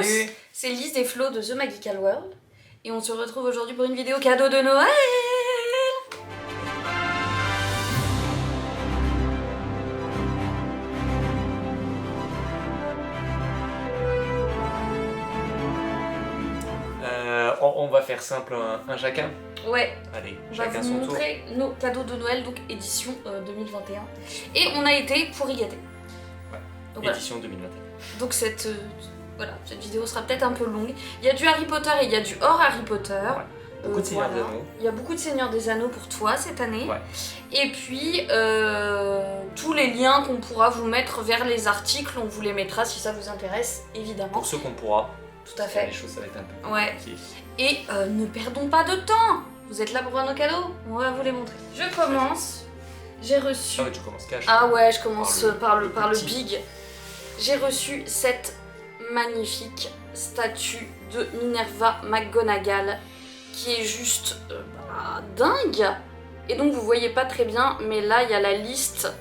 Salut. C'est Lise et Flo de The Magical World et on se retrouve aujourd'hui pour une vidéo cadeau de Noël. On va faire simple, un chacun. Ouais, Allez, on va chacun vous son tour. montrer nos cadeaux de Noël, donc édition 2021. Et on a été pour y gâter. Ouais, Donc, voilà. édition 2021. Donc cette vidéo sera peut-être un peu longue. Il y a du Harry Potter et il y a du hors Harry Potter. Ouais. Beaucoup de Seigneurs des Anneaux. Il y a beaucoup de Seigneurs des Anneaux pour toi cette année. Ouais. Et puis tous les liens qu'on pourra vous mettre vers les articles, on vous les mettra si ça vous intéresse, évidemment. Pour ceux qu'on pourra. Tout à fait. Les choses ça va être un peu plus compliqué. Et ne perdons pas de temps. Vous êtes là pour voir nos cadeaux? On va vous les montrer. Je commence. J'ai reçu... Ah ouais, tu commences cash. Ah ouais, je commence par le petit. big. J'ai reçu cette magnifique statue de Minerva McGonagall qui est juste dingue. Et donc vous voyez pas très bien, mais là il y a la liste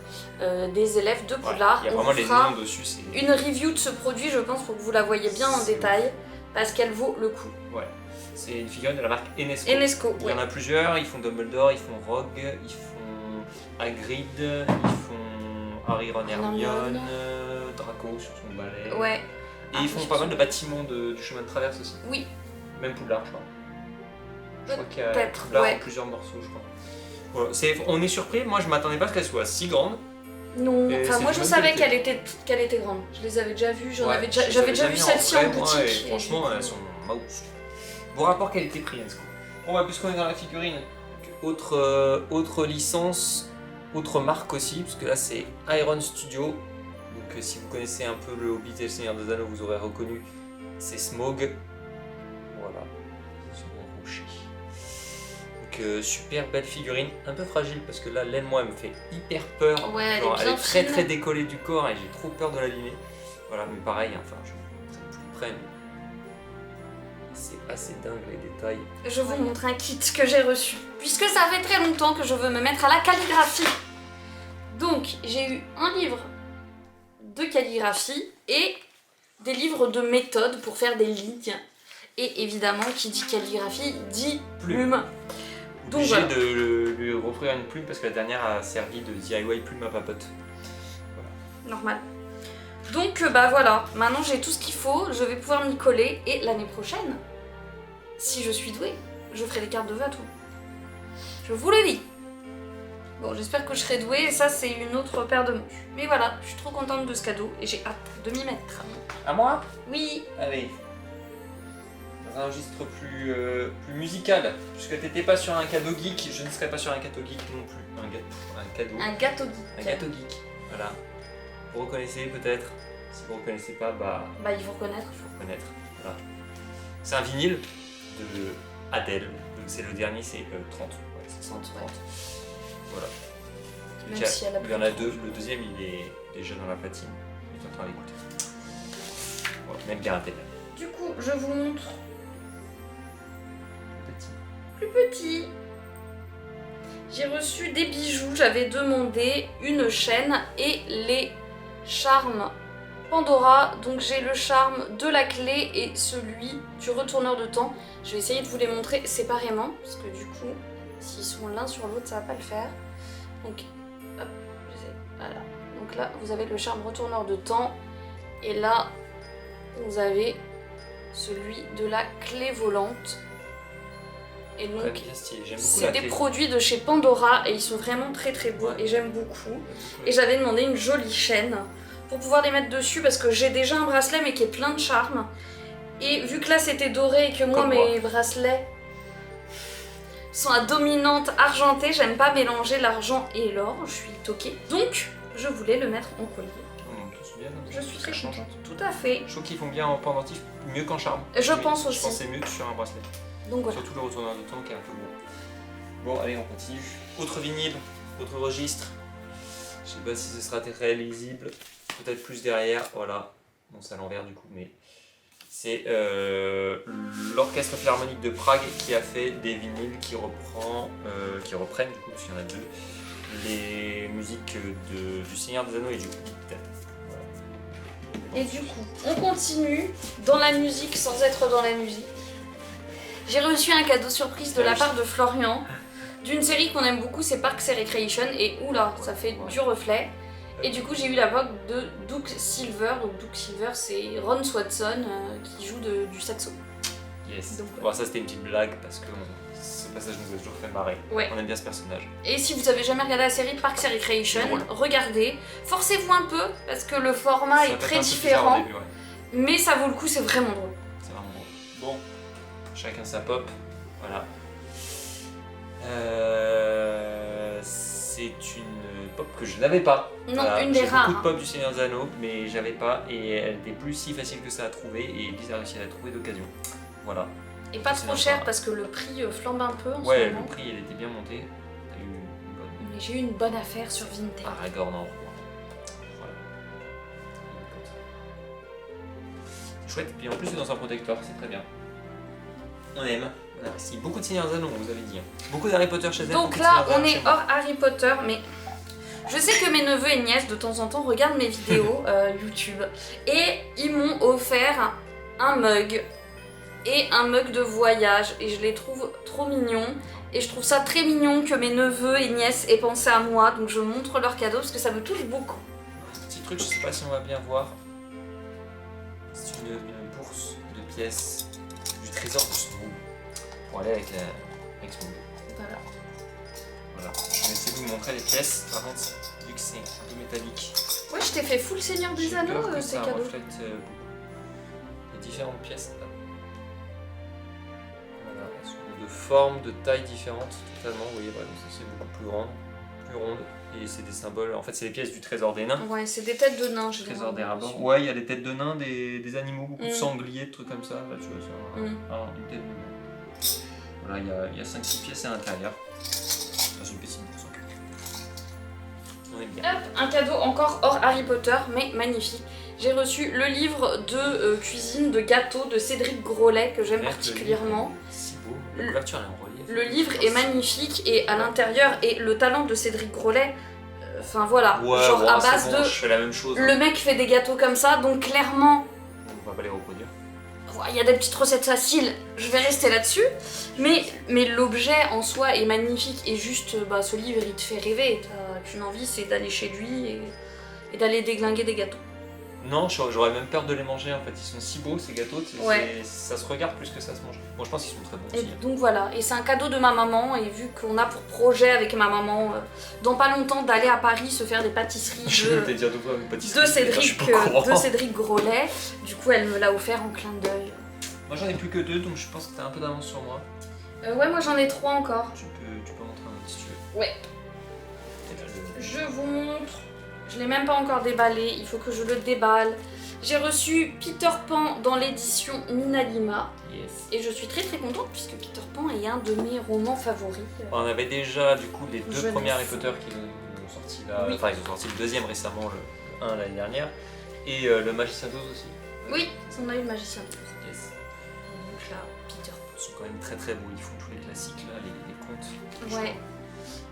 des élèves de Poudlard. Il y a vraiment les noms dessus. C'est une review de ce produit, je pense, pour que vous la voyez bien en détail, parce qu'elle vaut le coup. Ouais. C'est une figurine de la marque Enesco. Enesco, Il y en a plusieurs, ils font Dumbledore, ils font Rogue, ils font Hagrid, ils font Harry, Ron, Hermione, Draco sur son balai. Ouais. Et ils font pas mal de bâtiments du chemin de traverse aussi. Oui. Même Poudlard, je crois. Je crois qu'il y a Peut-être, Poudlard ouais. en plusieurs morceaux, je crois. Voilà. On est surpris, moi je m'attendais pas à ce qu'elle soit si grande. Non, Et enfin c'est moi de je bonne savais qualité. qu'elle était grande. Je les avais déjà vues, Ouais, j'avais déjà vu celle-ci en vrai, boutique. ouais, et franchement, du coup, elles sont mouse. Bon rapport qualité-prix, Enesco. Bon, bah, puisqu'on est dans la figurine, autre licence, autre marque aussi, parce que là c'est Iron Studio. Donc si vous connaissez un peu le Hobbit et le Seigneur des Anneaux, vous aurez reconnu, c'est Smaug. Voilà, sur mon rocher. Donc super belle figurine, un peu fragile parce que là l'aile moi elle me fait hyper peur. Ouais, Genre, elle est bien très fine. très décollée du corps et j'ai trop peur de l'abîmer. Voilà, mais pareil, enfin je vais vous montrer de plus près, mais c'est assez dingue les détails. Je vous montre un kit que j'ai reçu, puisque ça fait très longtemps que je veux me mettre à la calligraphie. Donc j'ai eu un livre de calligraphie et des livres de méthode pour faire des lignes. Et évidemment, qui dit calligraphie dit plume. Donc Obligé voilà. de lui offrir une plume parce que la dernière a servi de DIY plume à papote. Normal. Donc bah voilà, maintenant j'ai tout ce qu'il faut, je vais pouvoir m'y coller et l'année prochaine, si je suis douée, je ferai des cartes de vœux à tout. Je vous le dis. Bon, j'espère que je serai douée et ça c'est une autre paire de manches. Mais voilà, je suis trop contente de ce cadeau et j'ai hâte de m'y mettre. À moi? Oui. Allez. Dans un registre plus musical, puisque t'étais pas sur un cadeau geek, je ne serai pas sur un cadeau geek non plus. Un cadeau. Un gâteau geek. Un gâteau geek. Voilà. Vous reconnaissez peut-être. Si vous reconnaissez pas, bah il faut reconnaître. il faut reconnaître. Voilà. C'est un vinyle de Adele. Donc c'est le dernier, c'est 30. Ouais, c'est 30, 30. Voilà. Même Donc, si elle a il y en a plus deux. Le deuxième, il est déjà dans la platine. Il est en train d'écouter. Voilà, même bien Adele. Du coup, je vous montre Petit. plus petit. J'ai reçu des bijoux, j'avais demandé une chaîne et les charmes Pandora. Donc j'ai le charme de la clé et celui du retourneur de temps. Je vais essayer de vous les montrer séparément parce que du coup, s'ils sont l'un sur l'autre, ça va pas le faire. Donc, hop, voilà. Donc là, vous avez le charme retourneur de temps et là, vous avez celui de la clé volante. Et Ouais, donc, bien stylé. J'aime beaucoup c'est la des clé. produits de chez Pandora et ils sont vraiment très très beaux Ouais. et j'aime beaucoup. Et j'avais demandé une jolie chaîne pour pouvoir les mettre dessus parce que j'ai déjà un bracelet mais qui est plein de charme. Et vu que là c'était doré et que moi Comme mes bracelets sont à dominante argentée, j'aime pas mélanger l'argent et l'or, je suis toquée. Donc je voulais le mettre en collier. C'est bien, Je suis ça très change. contente. Tout à fait. Je trouve qu'ils font bien en pendentif, mieux qu'en charme. Je pense Je aussi. pense que c'est mieux que sur un bracelet. Donc voilà. Surtout le retourneur de temps qui est un peu gros. Bon, allez, on continue. Autre vinyle, autre registre. Je sais pas si ce sera très lisible. Peut-être plus derrière, voilà. Bon, c'est à l'envers du coup, mais c'est l'Orchestre Philharmonique de Prague qui a fait des vinyles qui reprennent du coup, parce qu'il y en a deux, les musiques du Seigneur des Anneaux et du Hobbit. Voilà. Et du coup, on continue dans la musique sans être dans la musique. J'ai reçu un cadeau surprise de la part de Florian d'une série qu'on aime beaucoup, c'est Parks and Recreation. Et oula, ça fait du reflet. Et du coup, j'ai eu la voix de Duke Silver. Donc Duke Silver, c'est Ron Swanson qui joue du saxo. Yes. Donc, bon, ça c'était une petite blague parce que ce passage nous a toujours fait marrer. Ouais. On aime bien ce personnage. Et si vous avez jamais regardé la série Parks and Recreation, regardez. Forcez-vous un peu parce que le format est très différent. Début, ouais. Mais ça vaut le coup, c'est vraiment drôle. C'est vraiment drôle. Bon, chacun sa pop. Voilà. C'est une pop que je n'avais pas. Non, voilà. une des rares. J'ai beaucoup de pop du Seigneur des Anneaux, mais j'avais pas. Et elle n'était plus si facile que ça à trouver. Et Elise a réussi à la trouver d'occasion. Voilà. Et pas trop cher parce que le prix flambe un peu en ce moment. Ouais, le prix il était bien monté. T'as eu une bonne. Mais j'ai eu une bonne affaire sur Vinted. Aragorn en roi. Voilà. Chouette, et puis en plus c'est dans un protecteur, c'est très bien. On aime. On apprécie beaucoup de Seigneur des Anneaux, on vous avait dit. Beaucoup d'Harry Potter chez elle. Donc là, on est hors Harry Potter, mais je sais que mes neveux et nièces de temps en temps regardent mes vidéos YouTube et ils m'ont offert un mug. Et un mug de voyage, et je les trouve trop mignons. Et je trouve ça très mignon que mes neveux et nièces aient pensé à moi, donc je montre leur cadeau parce que ça me touche beaucoup. Petit truc, je sais pas si on va bien voir. C'est une bourse de pièces du trésor de Snow pour aller avec Snow. Voilà. Voilà. Je vais essayer de vous montrer les pièces. Par contre, vu que c'est un peu métallique. Ouais, je t'ai fait full Seigneur des j'ai peur Anneaux, que ces ça cadeaux. reflète beaucoup. Les différentes pièces. Voilà, elles sont de formes, de tailles différentes, totalement. Vous voyez, voilà, c'est beaucoup plus grand, plus ronde. Et c'est des symboles. En fait, c'est les pièces du trésor des nains. Ouais, c'est des têtes de nains, je Trésor des rabbins. Ouais, il y a des têtes de nains, des animaux, beaucoup de sangliers, des trucs comme ça. Là, tu vois, ça, une tête de... Voilà, il y a 5-6 pièces à l'intérieur. Dans une petite bourse. On est bien. Hop, un cadeau encore hors Harry Potter, mais magnifique. J'ai reçu le livre de cuisine, de gâteaux de Cédric Grolet, que j'aime particulièrement. Si beau, la couverture elle est en relief. Le livre est magnifique et à l'intérieur, et le talent de Cédric Grolet, enfin voilà, genre à base bon, de... Je fais la même chose. Le mec fait des gâteaux comme ça, donc clairement... On va pas les reproduire. Il y a des petites recettes faciles, je vais rester là-dessus. Mais l'objet en soi est magnifique et juste, ce livre il te fait rêver. T'as qu'une envie, c'est d'aller chez lui et d'aller déglinguer des gâteaux. Non, j'aurais même peur de les manger en fait. Ils sont si beaux ces gâteaux, Ouais. Ça se regarde plus que ça se mange. Bon, je pense qu'ils sont très bons Et aussi. donc voilà, et c'est un cadeau de ma maman. Et vu qu'on a pour projet avec ma maman, dans pas longtemps, d'aller à Paris se faire des pâtisseries de Cédric Grolet, du coup elle me l'a offert en clin d'œil. Moi j'en ai plus que 2, donc je pense que t'as un peu d'avance sur moi. Ouais, moi j'en ai 3 encore. Tu peux montrer un si tu veux. Ouais. Je vous montre. Je l'ai même pas encore déballé, il faut que je le déballe. J'ai reçu Peter Pan dans l'édition Minalima. Yes. Et je suis très très contente puisque Peter Pan est un de mes romans favoris. On avait déjà du coup les 2 Jeunesse. premiers Harry Potter qui ont sorti là. Oui. Enfin, ils ont sorti le deuxième récemment, le 1 l'année dernière. Et le Magicien d'Oz aussi. Oui, on a eu le Magicien d'Oz. Yes. Donc là, Peter Pan. Ils sont quand même très très beaux, ils font tous les classiques là, les contes. Ouais.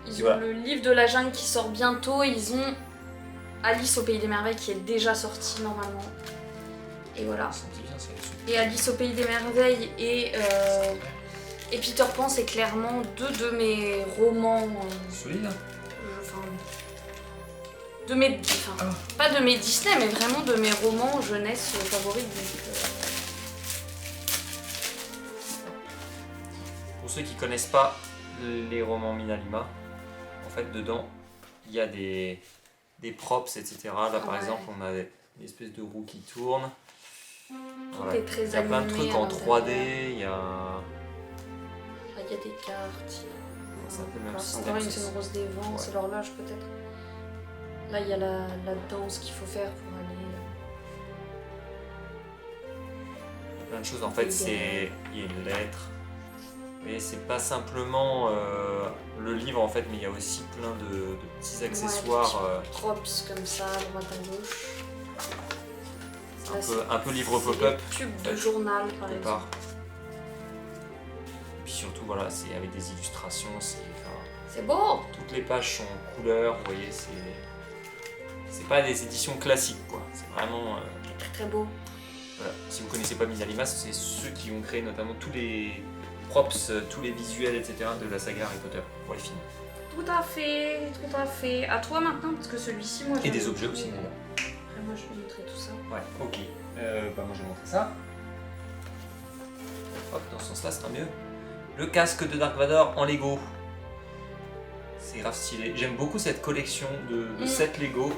Ils Et ont voilà. le livre de la jungle qui sort bientôt. Ils ont Alice au Pays des Merveilles qui est déjà sorti normalement. Et voilà. Ça me dit bien, c'est Et Alice au Pays des Merveilles et Peter Pan, c'est clairement 2 de mes romans. solide. Hein. Pas de mes Disney, mais vraiment de mes romans jeunesse favoris. Pour ceux qui connaissent pas les romans Minalima, en fait dedans il y a des props, etc. Là par exemple on a une espèce de roue qui tourne. Voilà. Est très Il y a plein de animé trucs en à 3D, il y a... Il y a des cartes. C'est un peu le même système. Encore une, c'est une rose des vents, c'est l'horloge peut-être. Là il y a la danse qu'il faut faire pour aller. Plein de choses en fait, il y a une lettre. Mais c'est pas simplement le livre en fait, mais il y a aussi plein de petits accessoires. Des petits props comme ça, à droite à gauche. Un peu livre pop-up. Tube de journal par quelque exemple. part. Et puis surtout voilà, c'est avec des illustrations, C'est beau! toutes les pages sont en couleur, vous voyez, c'est pas des éditions classiques quoi. C'est vraiment très très beau. Voilà. Si vous connaissez pas Mizalima, c'est ceux qui ont créé notamment tous les props, tous les visuels, etc. de la saga Harry Potter pour les films. Tout à fait, tout à fait. À toi maintenant, parce que celui-ci, moi... Et des objets aussi, d'ailleurs. Après, moi, je vais montrer tout ça. Ouais, ok. Bah moi je vais montrer ça. Hop, dans ce sens-là, ce sera mieux. Le casque de Dark Vador en Lego. C'est grave stylé. J'aime beaucoup cette collection de 7 Lego.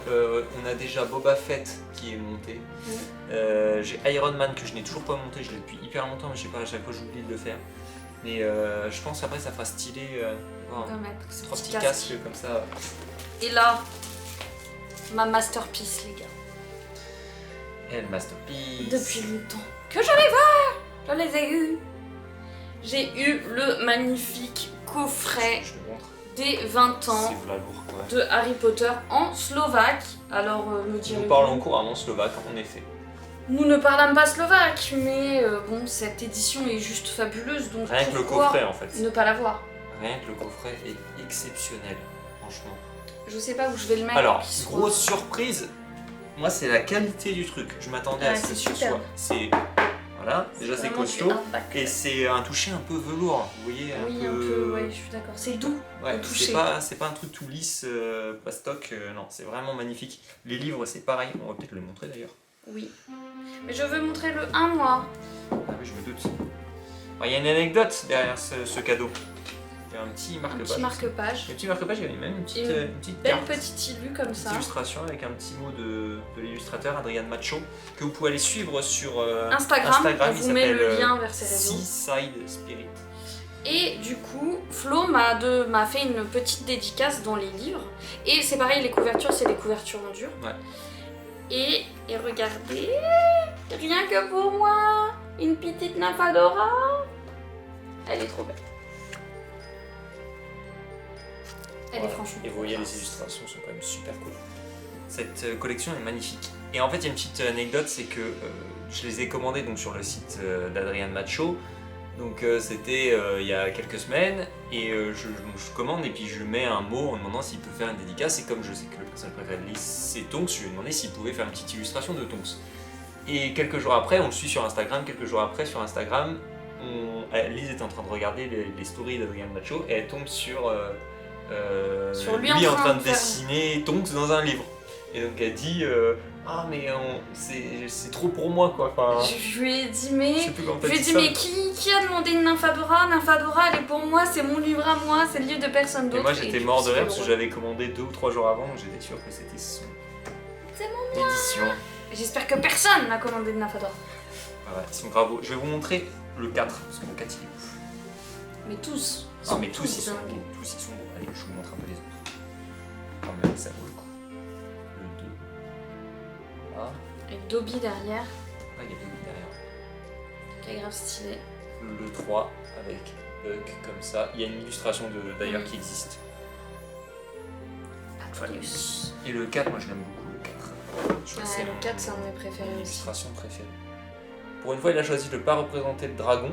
On a déjà Boba Fett qui est monté. J'ai Iron Man que je n'ai toujours pas monté. Je l'ai depuis hyper longtemps, mais je sais pas, à chaque fois j'oublie de le faire. Mais je pense qu'après ça fera stylé. On va mettre ce 3 petit petits casques comme ça. Et là, ma masterpiece, les gars. Et le masterpiece. Depuis longtemps que je les vois, je les ai eus. J'ai eu le magnifique coffret Je le montre. des 20 ans C'est la lourd quoi. de Harry Potter en slovaque. Alors, me Nous direz-vous, parlons couramment slovaque en effet. nous ne parlons pas slovaque, mais bon, cette édition est juste fabuleuse, donc Rien que le pourquoi coffret en fait. ne pas l'avoir? Rien que le coffret est exceptionnel, franchement. Je sais pas où je vais le mettre. Alors, pour qu'il soit- grosse surprise, moi c'est la qualité du truc. Je m'attendais à Ouais, ce que c'est ce superbe. soit. C'est. Voilà, déjà c'est vraiment costaud. du hardback. Et c'est un toucher un peu velours, vous voyez Oui, un peu, ouais, je suis d'accord. C'est doux. Ouais, au toucher. c'est pas un truc tout lisse, plastoc, non, c'est vraiment magnifique. Les livres c'est pareil, on va peut-être le montrer d'ailleurs. Oui. Mais je veux montrer le 1 moi. Ah oui, je me doute. Il y a une anecdote derrière ce cadeau. Il y a un petit Un marque-page. petit marque-page. Le petit marque-page, il y avait même une petite, Et une petite Belle carte. petite illu comme Petite ça. illustration avec un petit mot de l'illustrateur Adrian Macho que vous pouvez aller suivre sur Instagram, on il vous met le s'appelle, lien vers ses réseaux. Seaside Spirit. Et du coup, Flo m'a fait une petite dédicace dans les livres. Et c'est pareil, les couvertures, c'est des couvertures en dur. Ouais. Et regardez, rien que pour moi, une petite nymphadora. Elle est trop belle. Elle est Voilà. franchement. Et vous voyez, les illustrations sont quand même super cool. Cette collection est magnifique. Et en fait, il y a une petite anecdote, c'est que je les ai commandés donc, sur le site d'Adrian Macho. Donc c'était il y a quelques semaines. Et je commande et puis je mets un mot en demandant s'il peut faire une dédicace. Et comme je sais que le personnage préféré de Lise, c'est Tonks, je lui ai demandé s'il pouvait faire une petite illustration de Tonks. Et quelques jours après, on le suit sur Instagram. Quelques jours après, sur Instagram, Lise est en train de regarder les stories d'Adrian Macho. Et elle tombe sur Lui en train de faire- dessiner Tonks dans un livre. Et donc elle dit ah mais c'est trop pour moi quoi. Enfin, Je lui ai dit, je mais. sais plus comment Je t'as lui ai dit dit, ça. mais qui a demandé une nymphadora? Nymphadora, elle est pour moi, c'est mon livre à moi, c'est le livre de personne d'autre. Et moi j'étais du mort coup, de rire c'était parce que drôle. j'avais commandé 2 ou 3 jours avant, donc j'étais sûr que c'était son C'est édition. J'espère que personne n'a commandé de nymphadora. Voilà, ils sont gravos. Je vais vous montrer le 4, parce que le 4 il est ouf. Mais tous. Non mais tous ils sont dingues. beaux, tous ils sont beaux. Allez, je vous montre un peu les autres. Quand même, ça vaut le coup. Le 2. Ah, Avec Dobby derrière, là il y a Dobby derrière. qui est grave stylé. Le 3 avec Buck comme ça. Il y a une illustration d'ailleurs Mm. qui existe. Atreus. Et le 4, moi je l'aime beaucoup, le 4. Je crois que Ouais, le 4, c'est un de mes préférés mon aussi. illustration préférée. Pour une fois, il a choisi de ne pas représenter le dragon.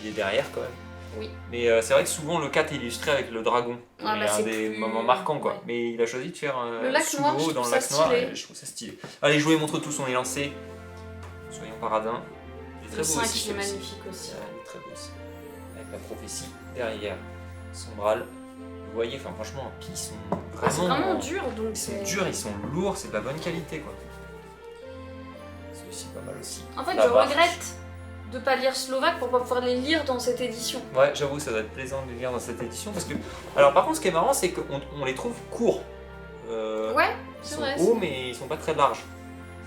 Il est derrière quand même. Oui. Mais c'est vrai que souvent le 4 est illustré avec le dragon. Ah, Il bah, y a un c'est des plus- moments marquants quoi. ouais. Mais il a choisi de faire Le lac sous noir, l'eau je dans trouve le ça lac noir stylé. et je trouve ça stylé. Allez, je vous les montre tous, on est lancé. Soyons paradins. Il est très Le beau 5, aussi. il est celui-ci. magnifique aussi. Il est très beau aussi. Avec la prophétie derrière. Sombral. Vous voyez, enfin franchement, puis ils sont Ah, c'est vraiment. vraiment dur, donc Ils sont c'est... durs, ils sont lourds, c'est de la bonne qualité quoi. Celui-ci pas mal aussi. En fait, La je barque. regrette de pas lire slovaque pour pas pouvoir les lire dans cette édition. Ouais, j'avoue, ça doit être plaisant de les lire dans cette édition parce que. Alors par contre, ce qui est marrant, c'est qu'on les trouve courts. Ouais, Ils c'est sont vrai. hauts, mais ils sont pas très larges.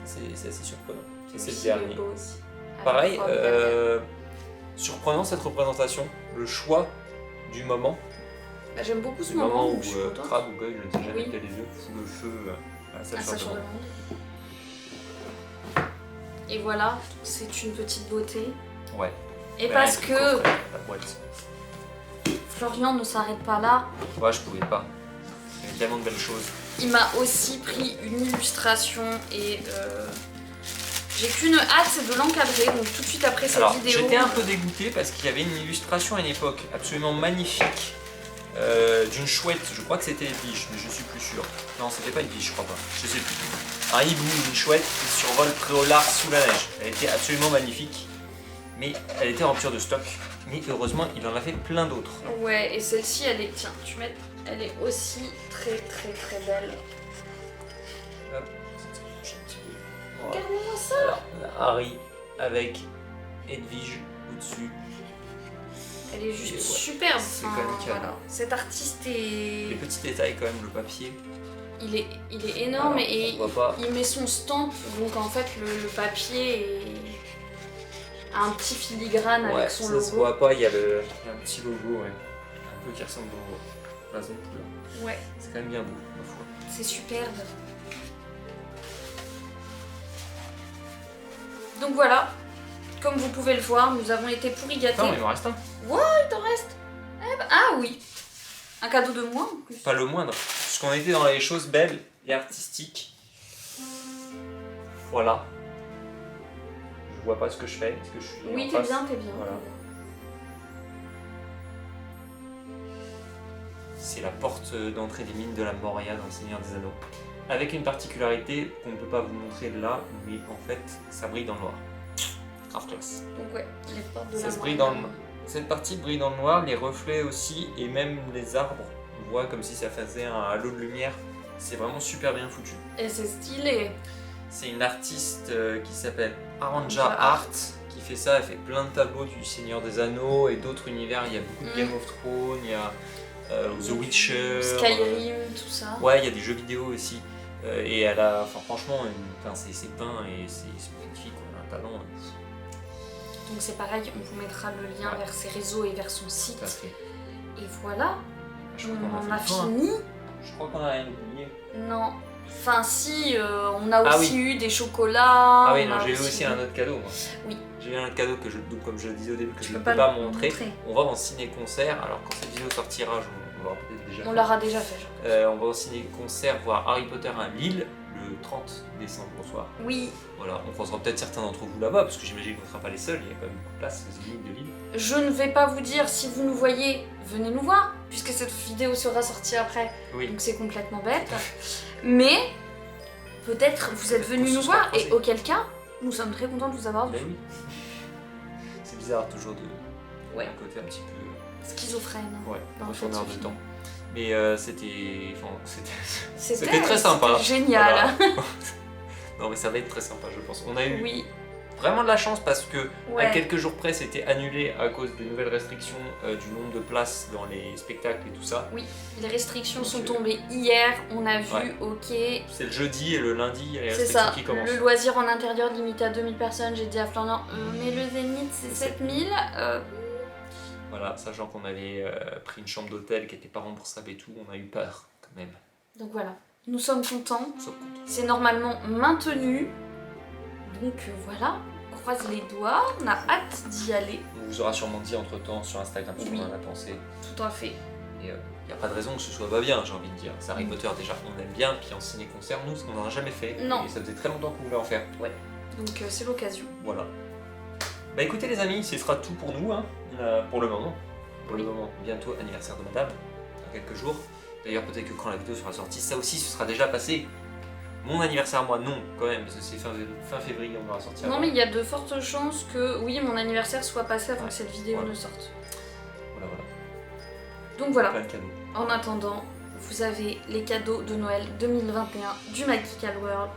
C'est assez surprenant. Ça, c'est le Il est dernier. beau aussi. Pareil, Avec Rob derrière. surprenant cette représentation, le choix du moment. Bah, j'aime beaucoup ce Du moment moment où où je suis contente. Crabbe ou Goyle, je ne sais jamais Oui. quel des deux, fout le feu à sa Ah, ça chair change de de monde. Et voilà, c'est une petite beauté. Ouais. Et Ouais, parce avec que le coffret, la boîte. Florian ne s'arrête pas là, Ouais, je pouvais pas. Il y avait tellement de belles choses. il m'a aussi pris une illustration et j'ai qu'une hâte, c'est de l'encadrer. Donc tout de suite après cette Alors, vidéo. j'étais un peu dégoûté parce qu'il y avait une illustration à une époque absolument magnifique d'une chouette, je crois que c'était Edwige, mais je suis plus sûr. Non, c'était pas Edwige, je crois pas, je sais plus. Un hibou, une chouette qui survole Préolard sous la neige. Elle était absolument magnifique, mais elle était en rupture de stock. Mais heureusement, il en a fait plein d'autres. Ouais, et celle-ci, elle est, tiens, elle est aussi très belle. Hop, voilà. Regarde-moi ça. Voilà, on a Harry avec Edwige au-dessus. Elle est juste Et ouais, superbe. c'est quand même canon. Voilà. Cet artiste Les est... petits détails quand même, le papier. Il est énorme Alors, et on voit pas. il met son stamp, donc en fait le papier a un petit filigrane Ouais, avec son ça logo. se voit pas, il y a un petit logo, ouais. Un peu qui ressemble au blason de couleur. Ouais, C'est quand même bien beau, ma foi. c'est superbe. Donc voilà, comme vous pouvez le voir, nous avons été pourri gâtés. Attends, il m'en reste un. Il t'en reste. Ah oui, un cadeau de moins en plus. Pas le moindre. Puisqu'on était dans les choses belles et artistiques. Voilà. Je vois pas ce que je fais. Est-ce que je suis Oui, en t'es face bien, t'es bien. Voilà. C'est la porte d'entrée des mines de la Moria dans le Seigneur des Anneaux. Avec une particularité qu'on ne peut pas vous montrer là, mais en fait, ça brille dans le noir. Grave classe. Donc ouais, les portes de Ça la se brille Moria. dans le... Cette partie brille dans le noir, les reflets aussi, et même les arbres. On voit comme si ça faisait un halo de lumière. C'est vraiment super bien foutu. Et c'est stylé. C'est une artiste qui s'appelle Aranja Aranja Art qui fait ça. Elle fait plein de tableaux du Seigneur des Anneaux et d'autres univers. Il y a beaucoup de Game of Thrones, il y a The Witcher, Skyrim, tout ça. ouais, il y a des jeux vidéo aussi. Et elle a, enfin, franchement, c'est peint et c'est magnifique. On a un talent. Donc c'est pareil, on vous mettra le lien Ouais. vers ses réseaux et vers son site. Tout à fait. Et voilà, Je crois on qu'on a a fait le tour, hein. fini. Je crois qu'on a rien oublié. Non. Enfin si, on a Ah aussi oui. eu des chocolats. Ah oui, on non, a j'ai eu aussi un autre cadeau. Moi. Oui. J'ai eu un autre cadeau que donc, comme je le disais au début, que Tu je ne peux peux pas pas le montrer. montrer. On va en ciné-concert. Alors quand cette vidéo sortira, on l'aura peut-être déjà On fait. l'aura déjà fait, je pense. On va au ciné-concert voir Harry Potter à Lille le 30 décembre au soir. Oui, Voilà, on croisera peut-être certains d'entre vous là-bas, parce que j'imagine qu'on ne sera pas les seuls, il y a quand même beaucoup de place, les Zénith de Lille. je ne vais pas vous dire si vous nous voyez, venez nous voir, puisque cette vidéo sera sortie après, Oui. donc c'est complètement bête. Mais peut-être vous êtes Peut-être venus qu'on nous se sera voir, et croisés. auquel cas, nous sommes très contents de vous avoir vu. Ben oui. C'est bizarre toujours de Ouais. un côté un petit peu Schizophrène. ouais, Dans retourneur ce de film. temps. Mais c'était C'était très sympa. génial. Voilà. Non mais ça va être très sympa je pense. On a eu Oui, vraiment de la chance parce que à ouais. quelques jours près c'était annulé à cause des nouvelles restrictions du nombre de places dans les spectacles et tout ça. Les restrictions Donc, sont tombées hier, on a vu, ouais. ok. C'est le jeudi et le lundi il y a les C'est restrictions ça, qui commencent. le loisir en intérieur limité à 2000 personnes, j'ai dit à Florian, mais le Zénith c'est 7000. Voilà, sachant qu'on avait pris une chambre d'hôtel qui n'était pas remboursable et tout, on a eu peur quand même. Donc voilà, nous sommes contents, Sauf qu'on- c'est normalement maintenu. Donc voilà, on croise les doigts, on a hâte d'y aller. On vous aura sûrement dit entre temps sur Instagram ce Oui. qu'on en a pensé. Tout à fait. Et il n'y a pas de raison que ce soit pas bien, j'ai envie de dire. C'est Harry Potter déjà, on aime bien, puis en ciné-concert, nous, on n'en a jamais fait. Non. Et ça faisait très longtemps qu'on voulait en faire. Donc c'est l'occasion. Voilà. Bah écoutez les amis, ce sera tout pour nous, hein, pour le moment. Pour le moment, bientôt anniversaire de madame, dans quelques jours. D'ailleurs peut-être que quand la vidéo sera sortie, ça aussi ce sera déjà passé. Mon anniversaire moi non, quand même, parce que c'est fin février, on va sortir. Non mais il y a de fortes chances que oui mon anniversaire soit passé avant Ouais. que cette vidéo Voilà. ne sorte. Voilà, voilà. Donc voilà, Plein de cadeaux. en attendant, vous avez les cadeaux de Noël 2021 du Magical World.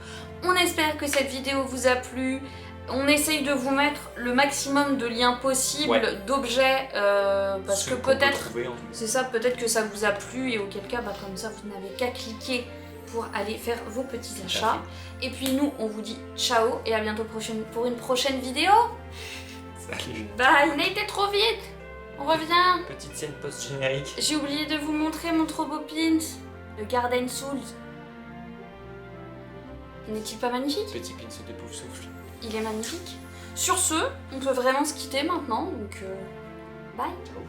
On espère que cette vidéo vous a plu. On essaye de vous mettre le maximum de liens possibles, Ouais. d'objets, parce Ceux que qu'on peut peut-être, trouver, en tout cas. c'est ça, peut-être que ça vous a plu et auquel cas, comme ça, vous n'avez qu'à cliquer pour aller faire vos petits à achats. Et puis nous, on vous dit ciao et à bientôt pour une prochaine vidéo. Salut. Bye, on a été trop vite. On revient. Petite scène post-générique. J'ai oublié de vous montrer mon trop beau pins, le Garden Souls. N'est-il pas magnifique? Petit pin de pouf souffle. Il est magnifique. Sur ce, on peut vraiment se quitter maintenant, donc bye. Ciao.